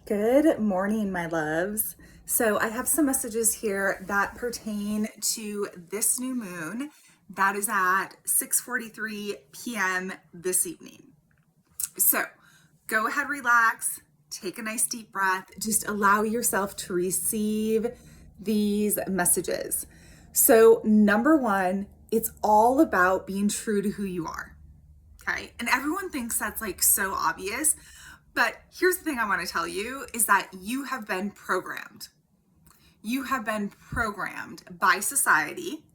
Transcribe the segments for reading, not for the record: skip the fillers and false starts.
Good morning, my loves. So I have some messages here that pertain to this new moon that is at 6:43 p.m. this evening. So go ahead, relax, take a nice deep breath, just allow yourself to receive these messages. So number one, it's all about being true to who you are. Okay. And everyone thinks that's like so obvious. But here's the thing I want to tell you is that you have been programmed. You have been programmed by society,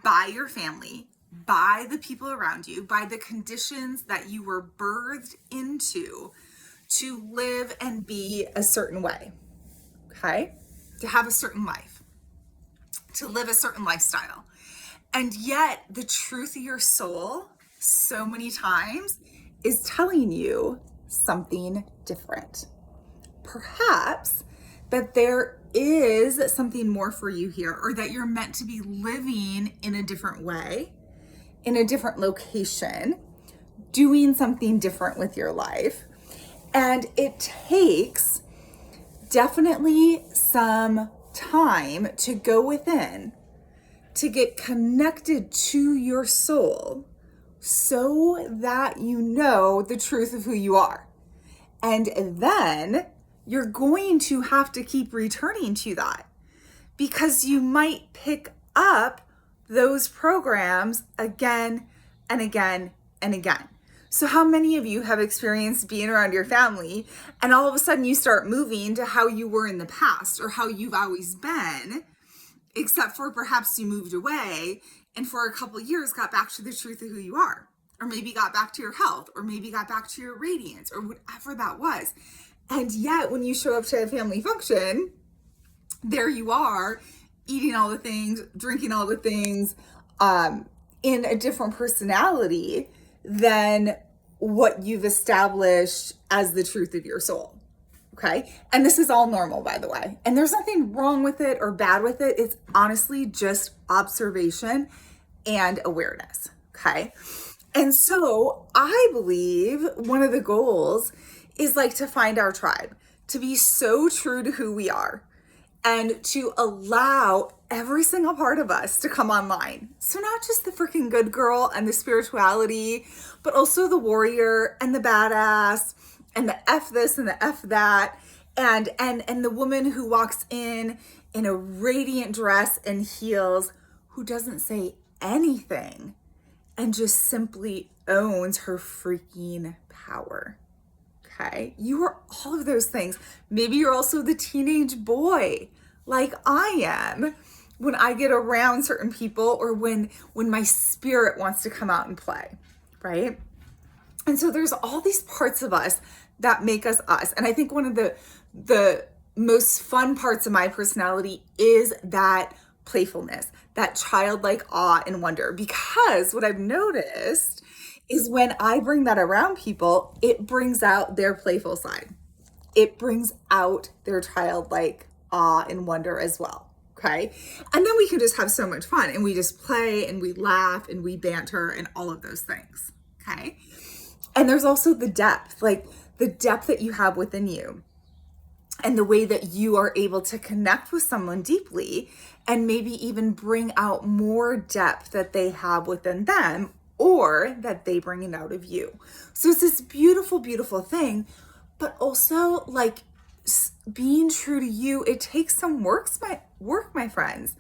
by your family, by the people around you, by the conditions that you were birthed into to live and be a certain way. Okay? To have a certain life, to live a certain lifestyle. And yet, the truth of your soul, so many times, is telling you something different. Perhaps that there is something more for you here, or that you're meant to be living in a different way, in a different location, doing something different with your life. And it takes definitely some time to go within, to get connected to your soul, so that you know the truth of who you are. And then you're going to have to keep returning to that, because you might pick up those programs again and again and again. So how many of you have experienced being around your family and all of a sudden you start moving to how you were in the past or how you've always been, except for perhaps you moved away and for a couple of years got back to the truth of who you are, or maybe got back to your health, or maybe got back to your radiance, or whatever that was. And yet when you show up to a family function, there you are eating all the things, drinking all the things, in a different personality than what you've established as the truth of your soul. Okay. And this is all normal, by the way. And there's nothing wrong with it or bad with it. It's honestly just observation and awareness. Okay. And so I believe one of the goals is like to find our tribe, to be so true to who we are, and to allow every single part of us to come online. So not just the freaking good girl and the spirituality, but also the warrior and the badass and the F this and the F that, and the woman who walks in a radiant dress and heels, who doesn't say anything and just simply owns her freaking power. Okay? You are all of those things. Maybe you're also the teenage boy like I am when I get around certain people, or when my spirit wants to come out and play, right? And so there's all these parts of us that make us us. And I think one of the most fun parts of my personality is that playfulness, that childlike awe and wonder. Because what I've noticed is when I bring that around people, it brings out their playful side. It brings out their childlike awe and wonder as well. Okay. And then we can just have so much fun, and we just play and we laugh and we banter and all of those things. Okay. And there's also the depth, like the depth that you have within you, and the way that you are able to connect with someone deeply and maybe even bring out more depth that they have within them, or that they bring it out of you. So it's this beautiful, beautiful thing, but also like being true to you. It takes some work, my friends,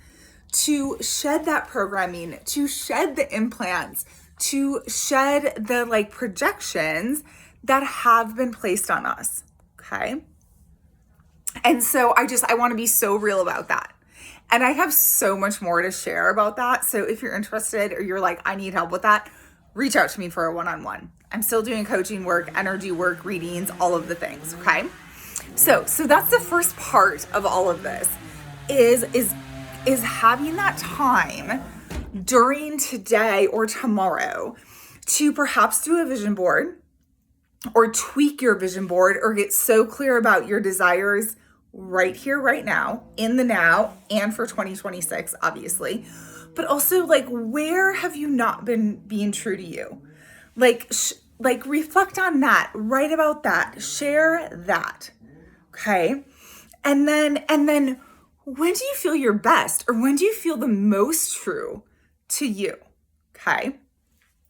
to shed that programming, to shed the implants, to shed the like projections that have been placed on us. Okay. And so I want to be so real about that. And I have so much more to share about that. So if you're interested, or you're like, I need help with that, reach out to me for a one-on-one. I'm still doing coaching work, energy work, readings, all of the things. Okay. So that's the first part of all of this is having that time during today or tomorrow to perhaps do a vision board, or tweak your vision board, or get so clear about your desires right here, right now, in the now, and for 2026, obviously. But also, like, where have you not been being true to you? Like reflect on that, write about that, share that, Okay. And then when do you feel your best, or when do you feel the most true to you? Okay.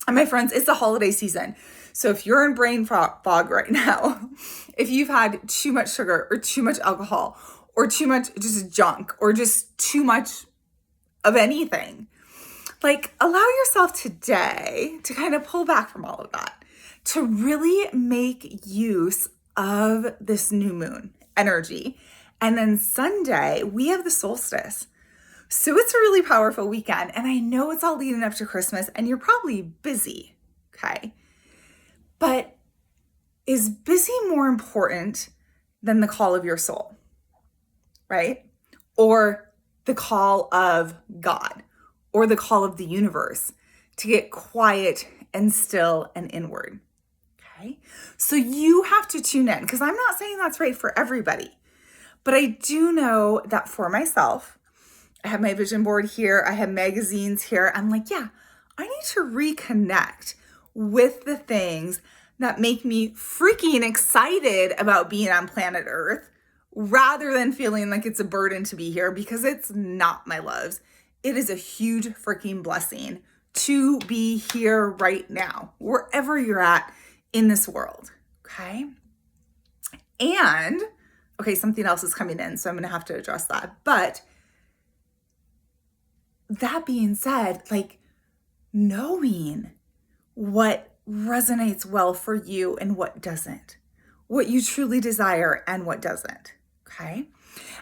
And my friends, it's the holiday season. So if you're in brain fog right now, if you've had too much sugar or too much alcohol or too much just junk or just too much of anything, like, allow yourself today to kind of pull back from all of that, to really make use of this new moon energy. And then Sunday, we have the solstice. So it's a really powerful weekend. And I know it's all leading up to Christmas and you're probably busy, okay? But is busy more important than the call of your soul, right? Or the call of God, or the call of the universe to get quiet and still and inward, okay? So you have to tune in, because I'm not saying that's right for everybody, but I do know that for myself, I have my vision board here, I have magazines here. I'm like, yeah, I need to reconnect with the things that make me freaking excited about being on planet Earth, rather than feeling like it's a burden to be here, because it's not, my loves. It is a huge freaking blessing to be here right now, wherever you're at in this world, okay? And, okay, something else is coming in, so I'm gonna have to address that. But that being said, like, knowing what resonates well for you and what doesn't, what you truly desire and what doesn't, okay?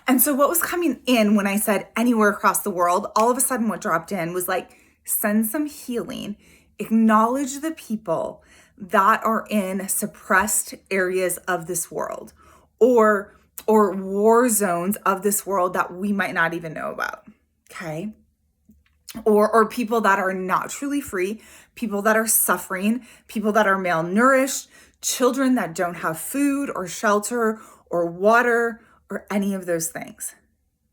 And so what was coming in when I said anywhere across the world, all of a sudden what dropped in was like, send some healing, acknowledge the people that are in suppressed areas of this world, or war zones of this world that we might not even know about, okay? Or people that are not truly free, people that are suffering, people that are malnourished, children that don't have food or shelter or water or any of those things,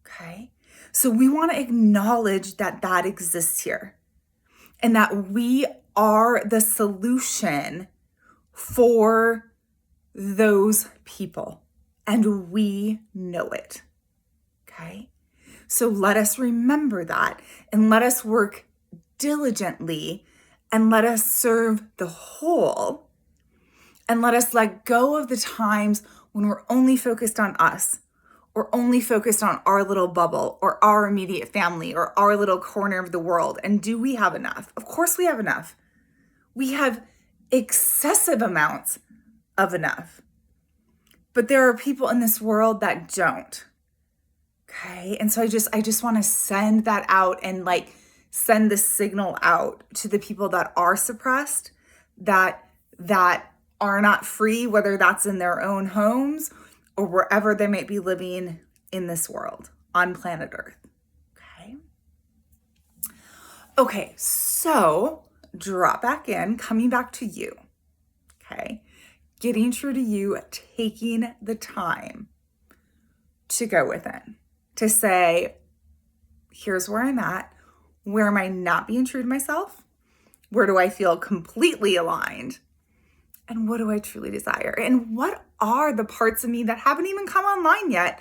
okay? So we want to acknowledge that that exists here and that we are the solution for those people, and we know it, okay? So let us remember that, and let us work diligently, and let us serve the whole, and let us let go of the times when we're only focused on us, or only focused on our little bubble, or our immediate family, or our little corner of the world. And do we have enough? Of course we have enough. We have excessive amounts of enough. But there are people in this world that don't. Okay. And so I just want to send that out, and like send the signal out to the people that are suppressed, that are not free, whether that's in their own homes or wherever they might be living in this world on planet Earth. Okay. Okay. So drop back in, coming back to you. Okay. Getting true to you, taking the time to go within, to say, here's where I'm at. Where am I not being true to myself? Where do I feel completely aligned? And what do I truly desire? And what are the parts of me that haven't even come online yet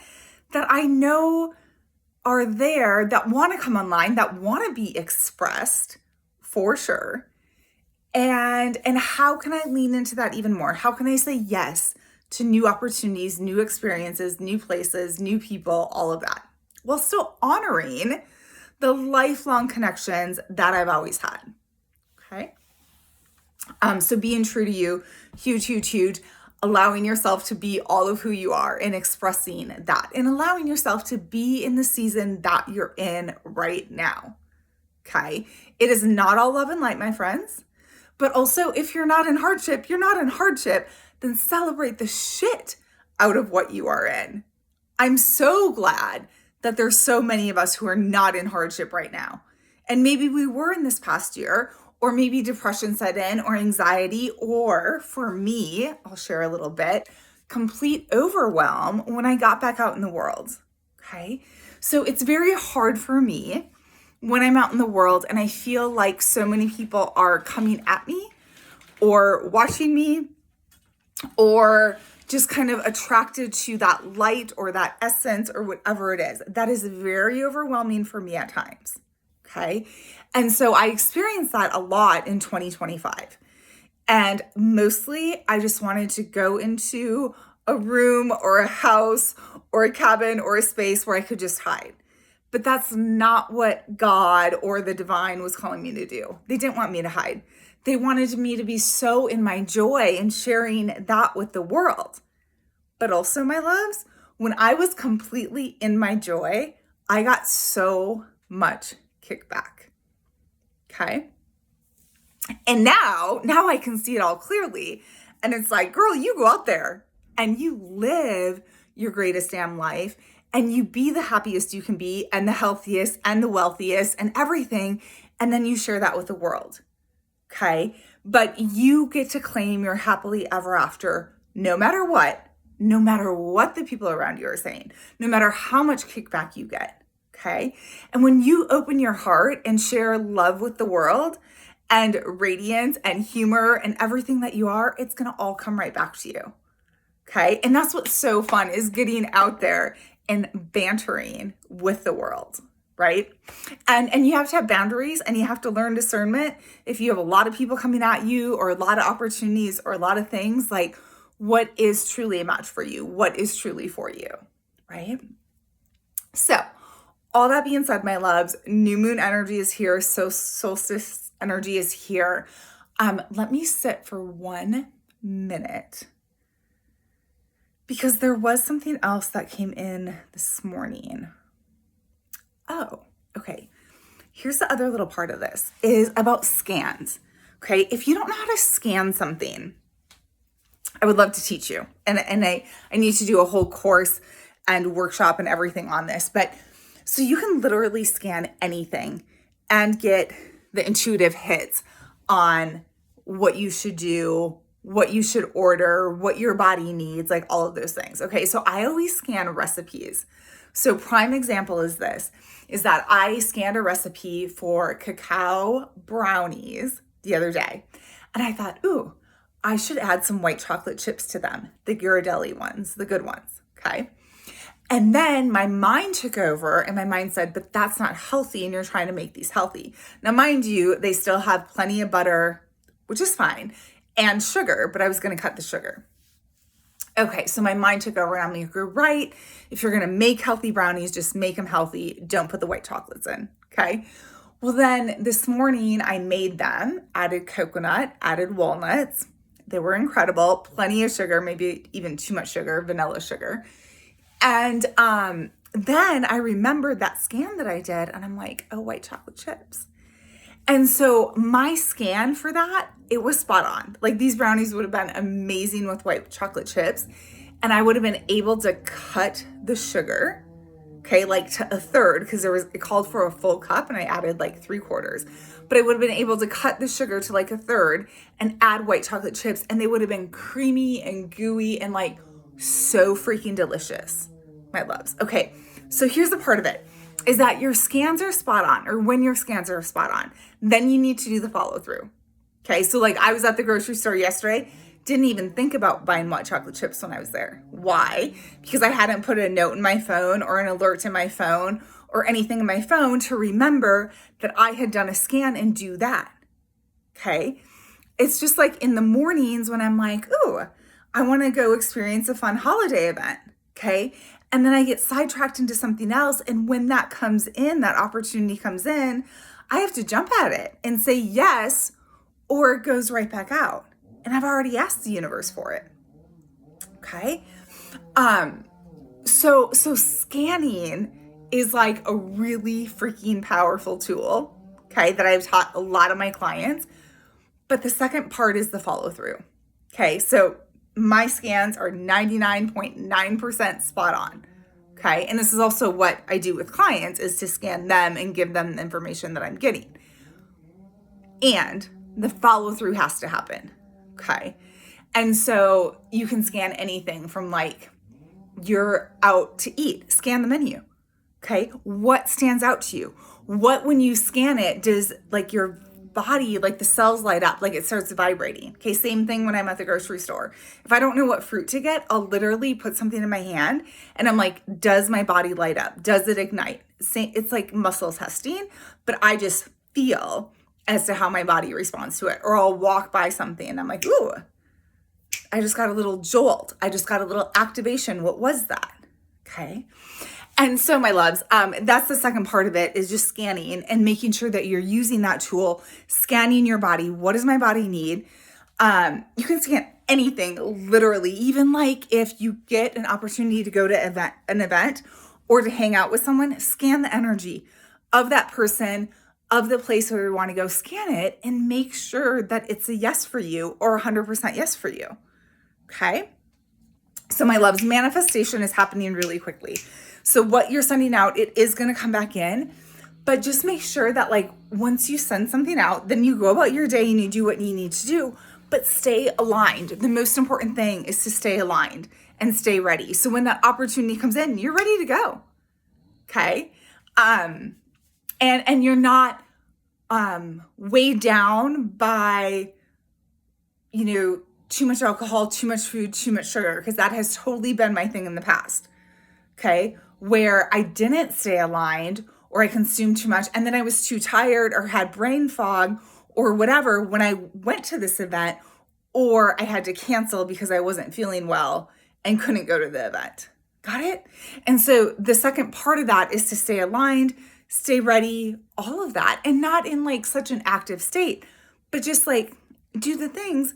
that I know are there, that want to come online, that want to be expressed for sure? And how can I lean into that even more? How can I say yes to new opportunities, new experiences, new places, new people, all of that, while still honoring the lifelong connections that I've always had, okay? So being true to you, huge, huge, huge. Allowing yourself to be all of who you are and expressing that, and allowing yourself to be in the season that you're in right now, okay? It is not all love and light, my friends. But also, if you're not in hardship, you're not in hardship, then celebrate the shit out of what you are in. I'm so glad that there's so many of us who are not in hardship right now. And maybe we were in this past year, or maybe depression set in, or anxiety, or for me, I'll share a little bit, complete overwhelm when I got back out in the world, okay? So it's very hard for me when I'm out in the world and I feel like so many people are coming at me or watching me or just kind of attracted to that light or that essence or whatever it is. That is very overwhelming for me at times. Okay. And so I experienced that a lot in 2025. And mostly I just wanted to go into a room or a house or a cabin or a space where I could just hide. But that's not what God or the divine was calling me to do. They didn't want me to hide. They wanted me to be so in my joy and sharing that with the world. But also, my loves, when I was completely in my joy, I got so much kickback. Okay. And now I can see it all clearly. And it's like, girl, you go out there and you live your greatest damn life and you be the happiest you can be and the healthiest and the wealthiest and everything. And then you share that with the world. Okay. But you get to claim your happily ever after, no matter what the people around you are saying, no matter how much kickback you get. Okay. And when you open your heart and share love with the world and radiance and humor and everything that you are, it's going to all come right back to you. Okay. And that's what's so fun, is getting out there and bantering with the world. Right. And you have to have boundaries and you have to learn discernment. If you have a lot of people coming at you or a lot of opportunities or a lot of things, like, what is truly a match for you? What is truly for you? Right. So all that being said, my loves, new moon energy is here. So solstice energy is here. Let me sit for 1 minute because there was something else that came in this morning. Oh, okay. Here's the other little part of this is about scans. Okay. If you don't know how to scan something, I would love to teach you. And I need to do a whole course and workshop and everything on this. But so you can literally scan anything and get the intuitive hits on what you should do, what you should order, what your body needs, like all of those things. Okay. So I always scan recipes. So prime example is that I scanned a recipe for cacao brownies the other day. And I thought, ooh, I should add some white chocolate chips to them, the Ghirardelli ones, the good ones. Okay. And then my mind took over and my mind said, but that's not healthy and you're trying to make these healthy. Now, mind you, they still have plenty of butter, which is fine, and sugar, but I was going to cut the sugar. Okay, so my mind took over and I'm like, you're right. If you're going to make healthy brownies, just make them healthy. Don't put the white chocolates in. Okay. Well, then this morning I made them, added coconut, added walnuts. They were incredible. Plenty of sugar, maybe even too much sugar, vanilla sugar. And then I remembered that scan that I did and I'm like, oh, white chocolate chips. And so my scan for that, it was spot on. Like, these brownies would have been amazing with white chocolate chips. And I would have been able to cut the sugar, okay, like to a third, because it called for a full cup and I added like 3/4. But I would have been able to cut the sugar to like a third and add white chocolate chips. And they would have been creamy and gooey and like so freaking delicious, my loves. Okay, so here's the part of it, is that your scans are spot on, or when your scans are spot on, then you need to do the follow through. Okay, so like I was at the grocery store yesterday, didn't even think about buying white chocolate chips when I was there. Why? Because I hadn't put a note in my phone or an alert in my phone or anything in my phone to remember that I had done a scan and do that. Okay, it's just like in the mornings when I'm like, ooh, I want to go experience a fun holiday event. Okay. And then I get sidetracked into something else. And when that comes in, that opportunity comes in, I have to jump at it and say yes, or it goes right back out. And I've already asked the universe for it. Okay. So scanning is like a really freaking powerful tool. Okay. That I've taught a lot of my clients. But the second part is the follow through. Okay. So my scans are 99.9% spot on. Okay. And this is also what I do with clients, is to scan them and give them the information that I'm getting. And the follow through has to happen. Okay. And so you can scan anything from like, you're out to eat, scan the menu. Okay. What stands out to you? What, when you scan it, does like your body, like the cells light up, like it starts vibrating. Okay, same thing when I'm at the grocery store. If I don't know what fruit to get, I'll literally put something in my hand and I'm like, does my body light up? Does it ignite? It's like muscle testing, but I just feel as to how my body responds to it. Or I'll walk by something and I'm like, ooh, I just got a little jolt. I just got a little activation. What was that? Okay. And so my loves, that's the second part of it, is just scanning and making sure that you're using that tool, scanning your body. What does my body need? You can scan anything, literally, even like if you get an opportunity to go to an event or to hang out with someone, scan the energy of that person, of the place where you want to go, scan it and make sure that it's a yes for you or 100% yes for you. Okay. So my loves, manifestation is happening really quickly. So what you're sending out, it is going to come back in, but just make sure that like once you send something out, then you go about your day and you do what you need to do, but stay aligned. The most important thing is to stay aligned and stay ready. So when that opportunity comes in, you're ready to go. Okay. And you're not, weighed down by, too much alcohol, too much food, too much sugar, because that has totally been my thing in the past. Okay. Where I didn't stay aligned or I consumed too much and then I was too tired or had brain fog or whatever when I went to this event, or I had to cancel because I wasn't feeling well and couldn't go to the event. Got it? And so the second part of that is to stay aligned, stay ready, all of that, and not in like such an active state, but just like do the things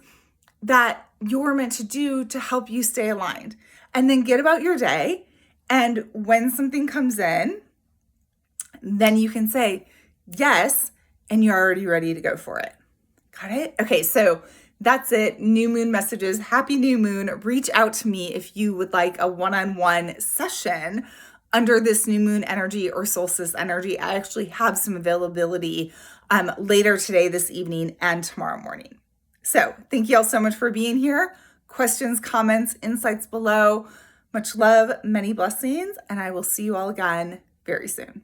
that you're meant to do to help you stay aligned, and then get about your day. And when something comes in, then you can say yes, and you're already ready to go for it. Got it? Okay, so that's it. New moon messages. Happy new moon. Reach out to me if you would like a one-on-one session under this new moon energy or solstice energy. I actually have some availability later today, this evening, and tomorrow morning. So thank you all so much for being here. Questions, comments, insights below. Much love, many blessings, and I will see you all again very soon.